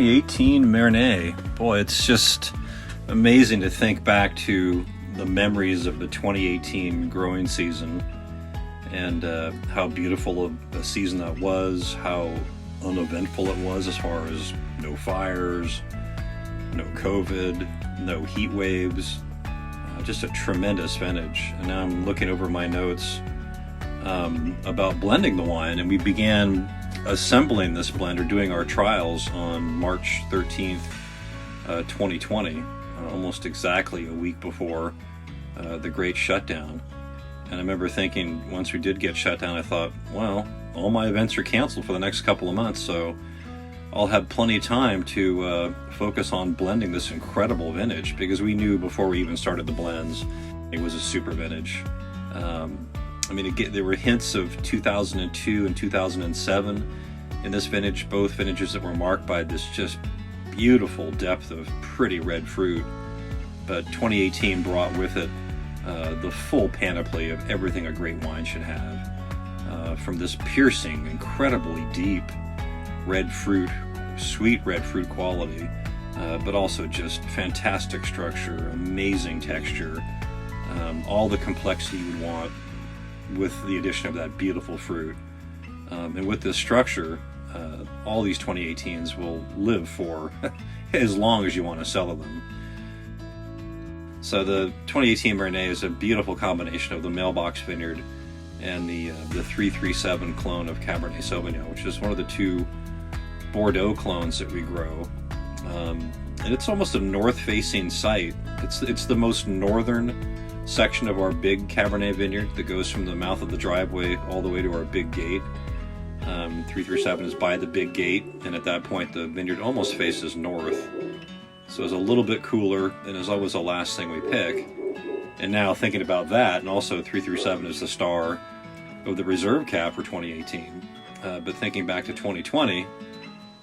2018 Mernet. Boy, it's just amazing to think back to the memories of the 2018 growing season and how beautiful a season that was, how uneventful it was as far as no fires, no COVID, no heat waves, just a tremendous vintage. And now I'm looking over my notes about blending the wine, and we began assembling this blend or doing our trials on March 13th, 2020, almost exactly a week before the great shutdown. And I remember thinking, once we did get shut down, I thought, well, all my events are canceled for the next couple of months, so I'll have plenty of time to focus on blending this incredible vintage, because we knew before we even started the blends it was a super vintage. There were hints of 2002 and 2007 in this vintage, both vintages that were marked by this just beautiful depth of pretty red fruit. But 2018 brought with it the full panoply of everything a great wine should have. From this piercing, incredibly deep red fruit, sweet red fruit quality, but also just fantastic structure, amazing texture, all the complexity you would want with the addition of that beautiful fruit. And with this structure, all these 2018s will live for as long as you want to sell them. So the 2018 Mernet is a beautiful combination of the Mailbox Vineyard and the 337 clone of Cabernet Sauvignon, which is one of the two Bordeaux clones that we grow. And it's almost a north-facing site. It's the most northern section of our big Cabernet vineyard that goes from the mouth of the driveway all the way to our big gate. 337 is by the big gate, and at that point the vineyard almost faces north. So it's a little bit cooler, and is always the last thing we pick. And now thinking about that, and also 337 is the star of the reserve cap for 2018. But thinking back to 2020,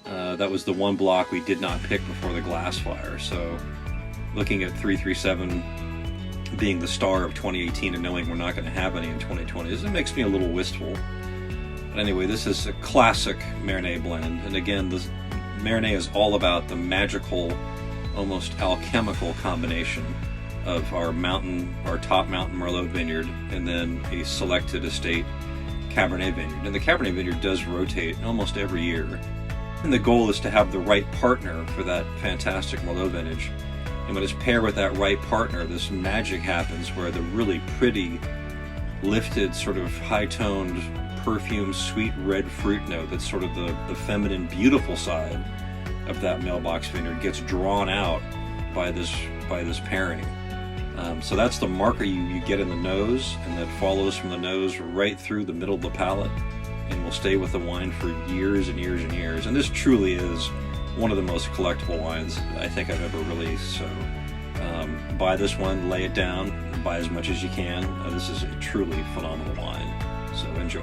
that was the one block we did not pick before the glass fire. So looking at 337 being the star of 2018 and knowing we're not going to have any in 2020, it makes me a little wistful. But anyway, this is a classic Mernet blend. And again, the Mernet is all about the magical, almost alchemical combination of our top mountain Merlot vineyard and then a selected estate Cabernet vineyard. And the Cabernet vineyard does rotate almost every year. And the goal is to have the right partner for that fantastic Merlot vintage. And when it's paired with that right partner, this magic happens where the really pretty, lifted, sort of high-toned, perfumed, sweet red fruit note that's sort of the feminine, beautiful side of that Mailbox Vineyard gets drawn out by this pairing. So that's the marker you get in the nose, and that follows from the nose right through the middle of the palate and will stay with the wine for years and years and years. And this truly is one of the most collectible wines I think I've ever released. So buy this one, lay it down, buy as much as you can. This is a truly phenomenal wine. So enjoy.